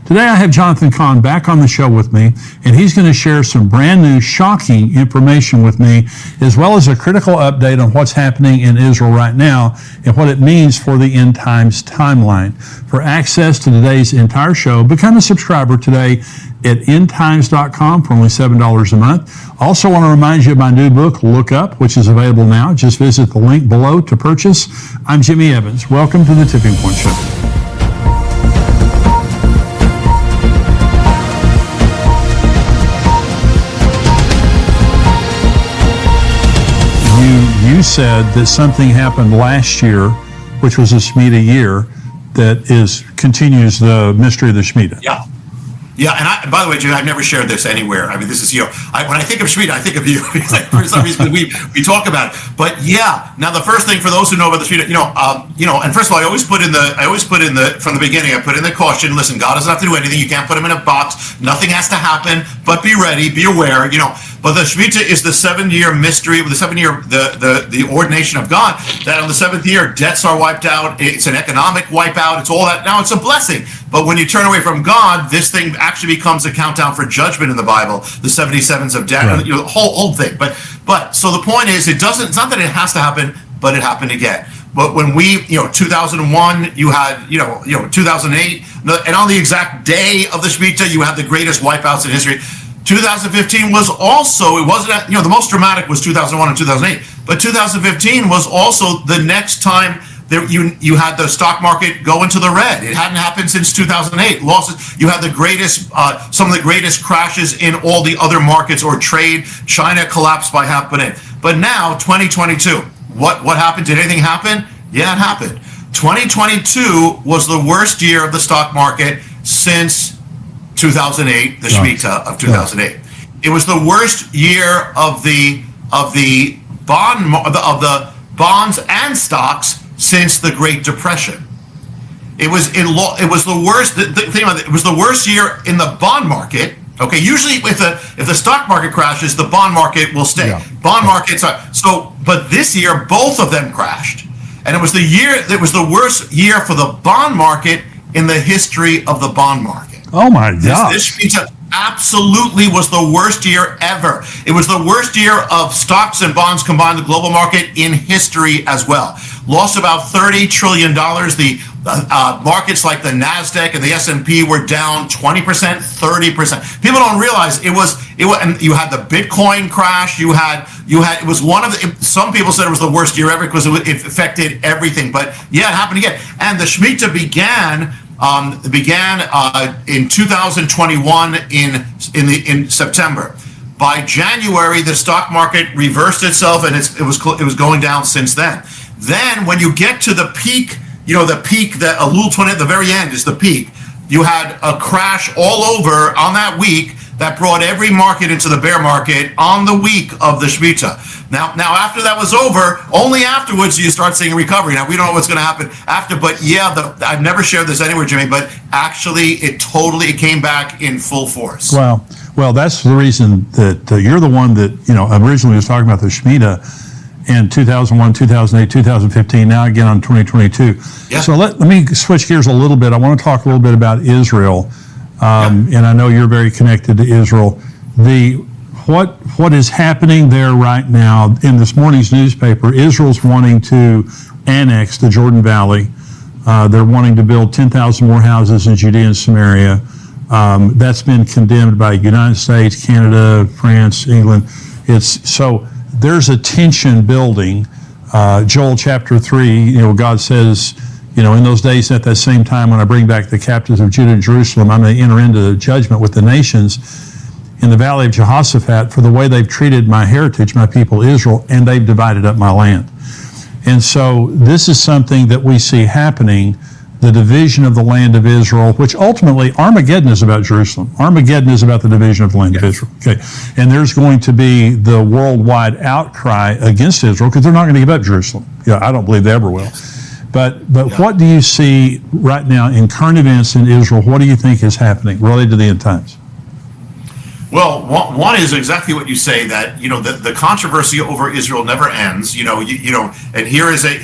Today I have Jonathan Cahn back on the show with me, and he's going to share some brand new, shocking information with me, as well as a critical update on what's happening in Israel right now and what it means for the end times timeline. For access to today's entire show, become a subscriber today at endtimes.com for only $7 a month. Also want to remind you of my new book, Look Up, which is available now. Just visit the link below to purchase. I'm Jimmy Evans. Welcome to the Tipping Point Show. You said that something happened last year, which was a Shemitah year, that continues the mystery of the Shemitah. Yeah. Yeah, and by the way, Jim, I've never shared this anywhere. I mean, this is, when I think of Shemitah, I think of you. For some reason, we talk about it. But yeah, now the first thing for those who know about the Shemitah, and first of all, I always put in from the beginning, I put in the caution, listen, God doesn't have to do anything. You can't put him in a box. Nothing has to happen, but be ready, be aware, But the Shemitah is the 7-year mystery, the 7-year, the ordination of God, that on the 7th year, debts are wiped out. It's an economic wipeout. It's all that. Now, it's a blessing. But when you turn away from God, this thing actually becomes a countdown for judgment in the Bible, the 77s of death, right. The whole thing. But so the point is, it's not that it has to happen, but it happened again. But when 2001, you had, 2008, and on the exact day of the Shemitah, you had the greatest wipeouts in history. 2015 was also, it wasn't, the most dramatic was 2001 and 2008, but 2015 was also the next time that you had the stock market go into the red. It hadn't happened since 2008. Losses, you had the greatest, some of the greatest crashes in all the other markets or trade. China collapsed by $500 billion. But now, 2022, what happened? Did anything happen? Yeah, it happened. 2022 was the worst year of the stock market since 2008, the Shemitah of 2008. Yeah. It was the worst year of the bonds and stocks since the Great Depression. It was the worst. Think about it. It was the worst year in the bond market. Okay, usually if the stock market crashes, the bond market will stay. Yeah. Bond markets are so, but this year both of them crashed, and it was the worst year for the bond market in the history of the bond market. Oh my God! This Shemitah absolutely was the worst year ever. It was the worst year of stocks and bonds combined, the global market in history as well. Lost about $30 trillion. The markets like the NASDAQ and the S&P were down 20%, 30%. People don't realize it was, and you had the Bitcoin crash. You had, it was one of the, some people said it was the worst year ever because it affected everything. But yeah, it happened again. And the Shemitah began in 2021 in September. By January, the stock market reversed itself, and it was going down since then. Then, when you get to the peak, the Elul 20, the very end is the peak. You had a crash all over on that week that brought every market into the bear market on the week of the Shemitah. Now after that was over, only afterwards you start seeing recovery. Now we don't know what's going to happen after, but yeah, I've never shared this anywhere, Jimmy, but actually it came back in full force. Wow. Well, that's the reason that you're the one that, originally was talking about the Shemitah in 2001, 2008, 2015, now again on 2022. Yeah. So let me switch gears a little bit. I want to talk a little bit about Israel. And I know you're very connected to Israel. What is happening there right now in this morning's newspaper? Israel's wanting to annex the Jordan Valley. They're wanting to build 10,000 more houses in Judea and Samaria. That's been condemned by the United States, Canada, France, England. So there's a tension building. Joel chapter 3, God says, in those days at that same time when I bring back the captives of Judah and Jerusalem, I'm going to enter into the judgment with the nations in the valley of Jehoshaphat for the way they've treated my heritage, my people Israel, and they've divided up my land. And so this is something that we see happening, the division of the land of Israel, which ultimately Armageddon is about Jerusalem. Armageddon is about the division of the land of Israel. Okay, and there's going to be the worldwide outcry against Israel because they're not going to give up Jerusalem. I don't believe they ever will. But what do you see right now in current events in Israel? What do you think is happening related to the end times? Well, one is exactly what you say, that the controversy over Israel never ends. And here is a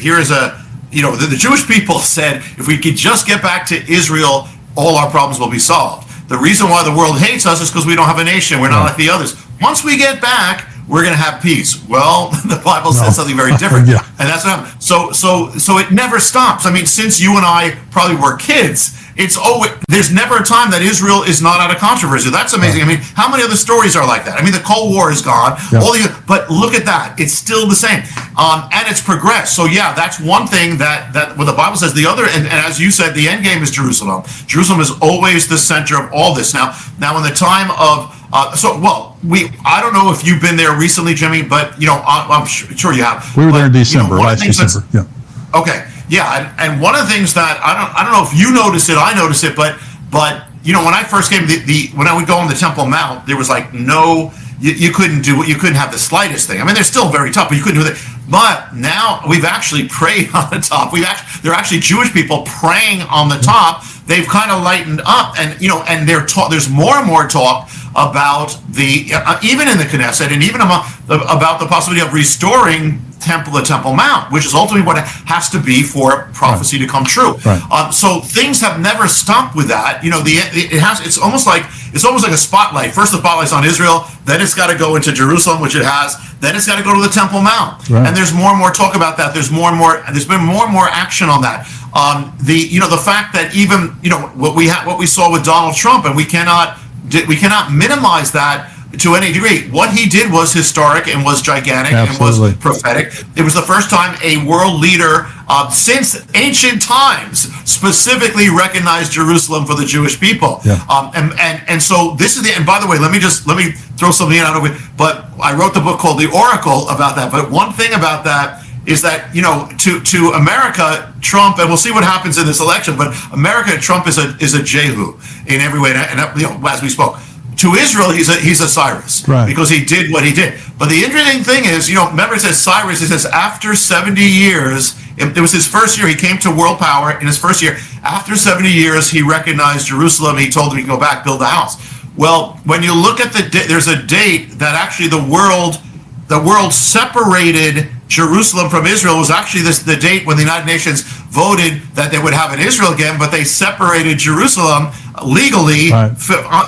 the Jewish people said, if we could just get back to Israel all our problems will be solved. The reason why the world hates us is because we don't have a nation. We're not like the others. Once we get back, we're going to have peace. Well, the Bible says something very different, Yeah. and that's what happened. So it never stops. I mean, since you and I probably were kids, it's always, there's never a time that Israel is not out of controversy. That's amazing. I mean, how many other stories are like that? I mean, the Cold War is gone. Yeah. But look at that. It's still the same. And it's progressed. So yeah, that's one thing that what the Bible says. The other, and as you said, the end game is Jerusalem. Jerusalem is always the center of all this. Now in the time of, I don't know if you've been there recently, Jimmy, but I'm sure you have. We were there in But, December, one of the last things December. Yeah. Okay, yeah, and one of the things that I don't know if you noticed it, I noticed it, but when I first came, when I would go on the Temple Mount, there was like you couldn't have the slightest thing. I mean, they're still very tough, but you couldn't do it. But now we've actually prayed on the top. There are actually Jewish people praying on the top. They've kind of lightened up, and there's more and more talk about even in the Knesset, and even about the possibility of restoring the Temple Mount, which is ultimately what it has to be for prophecy to come true. Right. So things have never stopped with that. It's almost like a spotlight. First, the spotlight's on Israel, then it's got to go into Jerusalem, which it has. Then it's got to go to the Temple Mount, right. And there's more and more talk about that. There's been more and more action on that. The fact that even what we saw with Donald Trump, and we cannot minimize that to any degree. What he did was historic and was gigantic. Absolutely. And was prophetic. It was the first time a world leader since ancient times specifically recognized Jerusalem for the Jewish people. Yeah. And so this is and by the way, let me throw something in out of it. But I wrote the book called The Oracle about that. But one thing about that is that to America, Trump, and we'll see what happens in this election, but America, Trump is a Jehu in every way, and as we spoke. To Israel, he's a Cyrus, right. Because he did what he did. But the interesting thing is, remember it says Cyrus, it says after 70 years, it was his first year, he came to world power in his first year. After 70 years, he recognized Jerusalem, he told them he could go back, build the house. Well, when you look at there's a date that actually the world separated Jerusalem from Israel. Was actually the date when the United Nations voted that they would have an Israel again, but they separated Jerusalem legally right.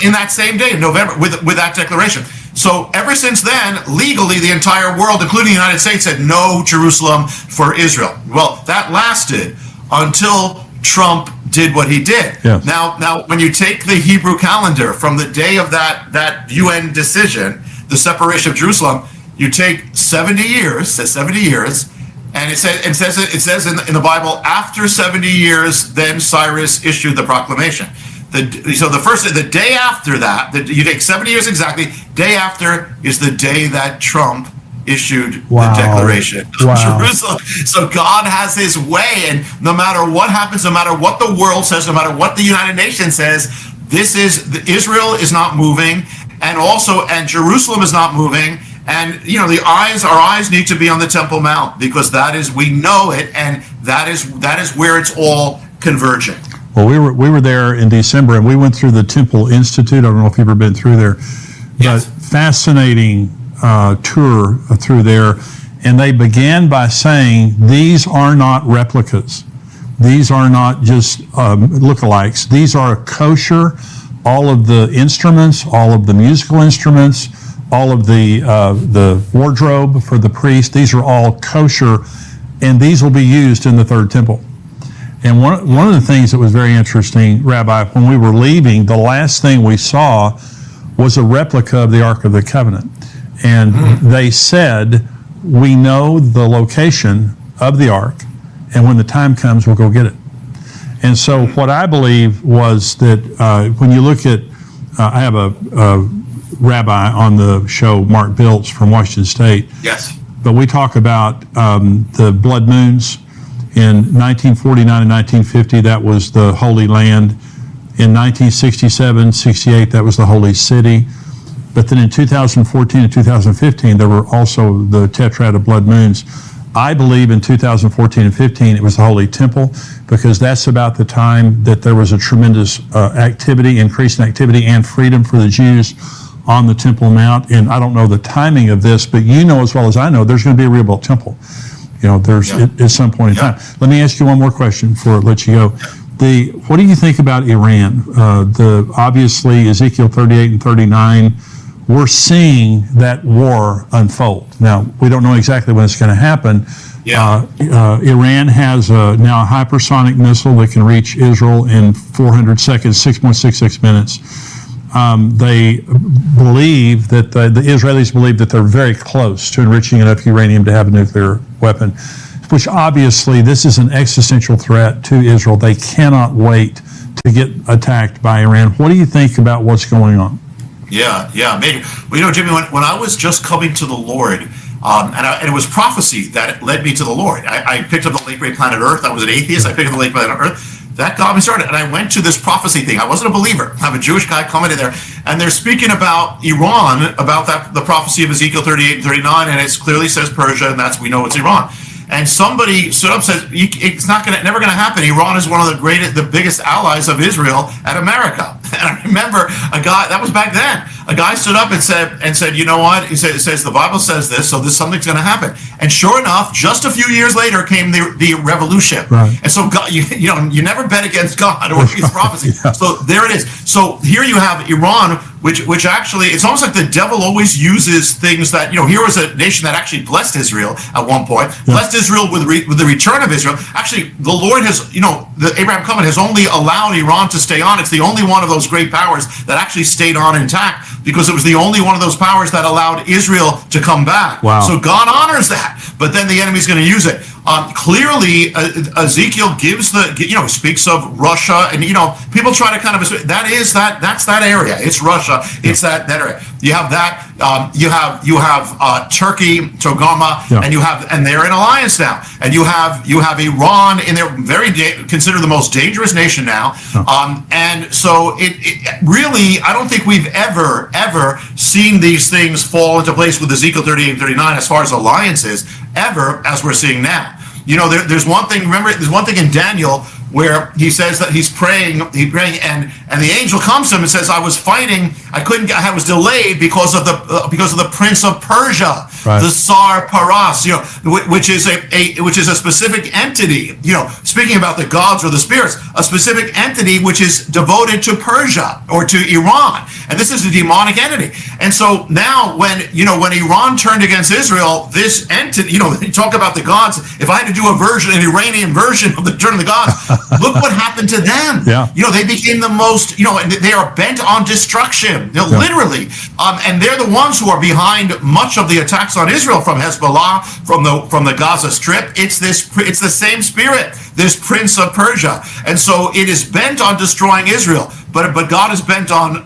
In that same day in November with that declaration. So ever since then, legally, the entire world, including the United States, said no Jerusalem for Israel. Well, that lasted until Trump did what he did. Yes. Now, when you take the Hebrew calendar from the day of that UN decision, the separation of Jerusalem, you take 70 years, says 70 years, and it says in the Bible, after 70 years, then Cyrus issued the proclamation. The day after that, you take 70 years exactly, day after is the day that Trump issued the declaration of Jerusalem. So God has his way, and no matter what happens, no matter what the world says, no matter what the United Nations says, Israel is not moving, and Jerusalem is not moving. And our eyes need to be on the Temple Mount, because we know it, and that is where it's all converging. Well, we were there in December, and we went through the Temple Institute. I don't know if you've ever been through there, Yes. but fascinating tour through there. And they began by saying, these are not replicas. These are not just lookalikes. These are kosher. All of the instruments, all of the musical instruments, all of the wardrobe for the priest, these are all kosher, and these will be used in the third temple. And one of the things that was very interesting, Rabbi, when we were leaving, the last thing we saw was a replica of the Ark of the Covenant. And they said, we know the location of the Ark, and when the time comes, we'll go get it. And so what I believe was that when you look at, I have a rabbi on the show, Mark Biltz from Washington State. Yes. But we talk about the blood moons. In 1949 and 1950, that was the Holy Land. In 1967, 68, that was the Holy City. But then in 2014 and 2015, there were also the tetrad of blood moons. I believe in 2014 and 15, it was the Holy Temple, because that's about the time that there was a tremendous increase in activity and freedom for the Jews on the Temple Mount. And I don't know the timing of this, but you know as well as I know, there's going to be a rebuilt temple. At some point in time. Let me ask you one more question before I let you go. What do you think about Iran? Obviously Ezekiel 38 and 39, we're seeing that war unfold. Now, we don't know exactly when it's going to happen. Yeah. Iran has now a hypersonic missile that can reach Israel in 400 seconds, 6.66 minutes. They believe that the Israelis believe that they're very close to enriching enough uranium to have a nuclear weapon, which obviously this is an existential threat to Israel. They cannot wait to get attacked by Iran. What do you think about what's going on? Yeah, maybe. Well, Jimmy, when I was just coming to the Lord, and it was prophecy that led me to the Lord. I picked up the late great planet Earth. I was an atheist. I picked up the late planet Earth. That got me started. And I went to this prophecy thing. I wasn't a believer. I have a Jewish guy coming in there, and they're speaking about Iran, about the prophecy of Ezekiel 38 and 39, and it clearly says Persia, and we know it's Iran. And somebody stood up and said, it's never going to happen. Iran is one of the biggest allies of Israel and America. And I remember a guy, that was back then, a guy stood up and said, you know what? He said, it says the Bible says this, so something's going to happen. And sure enough, just a few years later came the revolution. Right. And so God, you never bet against God or his prophecy. Yeah. So there it is. So here you have Iran, which actually, it's almost like the devil always uses things that, here was a nation that actually blessed Israel at one point, blessed Israel with the return of Israel. Actually, the Lord has, the Abraham covenant has only allowed Iran to stay on. It's the only one of those great powers that actually stayed on intact, because it was the only one of those powers that allowed Israel to come back. Wow. So God honors that, but then the enemy's going to use it. Clearly, Ezekiel gives speaks of Russia, and people try to kind of that's that area. It's Russia. It's that area. You have that. You have Turkey, Togarmah, and they're in alliance now. And you have Iran, and they're considered the most dangerous nation now. And so it really, I don't think we've ever seen these things fall into place with Ezekiel 38 and 39 as far as alliances ever as we're seeing now. There's one thing. Remember, there's one thing in Daniel where he says that he's praying, and the angel comes to him and says, "I was fighting. I was delayed because of the prince of Persia, right. The Tsar Paras, which is a specific entity. Speaking about the gods or the spirits, a specific entity which is devoted to Persia or to Iran, and this is a demonic entity. And so now, when Iran turned against Israel, this entity, you talk about the gods. If I had to do an Iranian version of the Turn of the Gods." Look what happened to them. Yeah. They became the most, and they are bent on destruction, literally. And they're the ones who are behind much of the attacks on Israel from Hezbollah, from the Gaza Strip. It's the same spirit, this prince of Persia. And so it is bent on destroying Israel. But God is bent on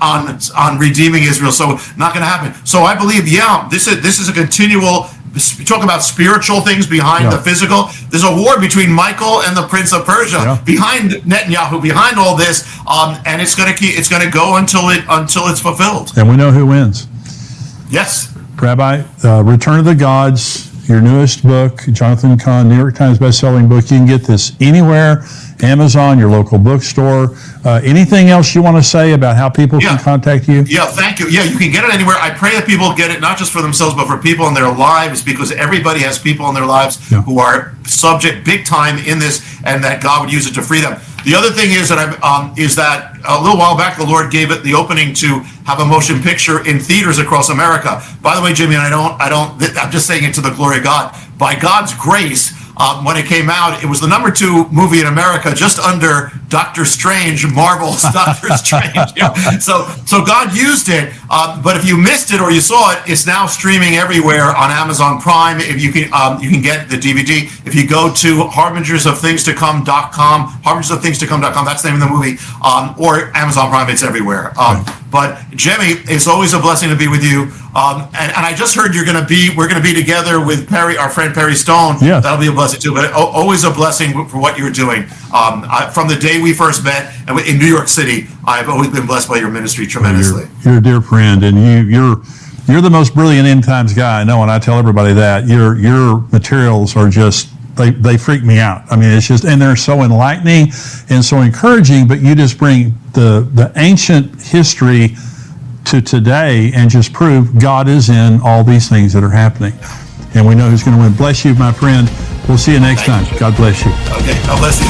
redeeming Israel. So not going to happen. So I believe, this is a continual. You talk about spiritual things behind the physical. There's a war between Michael and the Prince of Persia behind Netanyahu, behind all this, and it's going to go until it's fulfilled. And we know who wins. Yes, Rabbi, Return of the Gods, your newest book, Jonathan Cahn, New York Times best-selling book. You can get this anywhere. Amazon, your local bookstore. Anything else you want to say about how people can contact you? Yeah, thank you. Yeah, you can get it anywhere. I pray that people get it not just for themselves, but for people in their lives, because everybody has people in their lives who are subject big time in this, and that God would use it to free them. The other thing is that a little while back the Lord gave it the opening to have a motion picture in theaters across America. By the way, Jimmy, and I'm just saying it to the glory of God. By God's grace, when it came out, it was the number 2 movie in America, just under Doctor Strange, Marvel's Doctor Strange. So God used it. But if you missed it or you saw it, it's now streaming everywhere on Amazon Prime. If you can get the DVD. If you go to HarbingersOfThingsToCome.com, HarbingersOfThingsToCome.com, that's the name of the movie, or Amazon Prime, it's everywhere. But Jimmy, it's always a blessing to be with you. And I just heard we're going to be together with Perry, our friend Perry Stone. Yeah. That'll be a blessing too. But always a blessing for what you're doing. From the day we first met in New York City, I've always been blessed by your ministry tremendously. You're a dear friend, and you're the most brilliant end times guy I know, and I tell everybody that. Your materials are just. They freak me out. I mean, it's just, and they're so enlightening and so encouraging, but you just bring the ancient history to today and just prove God is in all these things that are happening. And we know who's going to win. Bless you, my friend. We'll see you next time. God bless you. Okay, God bless you.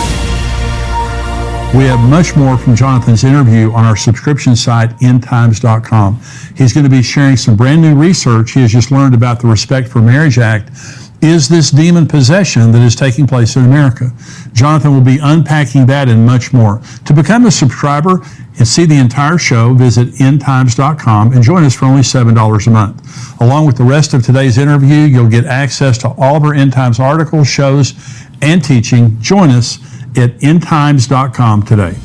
We have much more from Jonathan's interview on our subscription site, endtimes.com. He's going to be sharing some brand new research he has just learned about the Respect for Marriage Act. Is this demon possession that is taking place in America? Jonathan will be unpacking that and much more. To become a subscriber and see the entire show, visit endtimes.com and join us for only $7 a month. Along with the rest of today's interview, you'll get access to all of our End Times articles, shows, and teaching. Join us at endtimes.com today.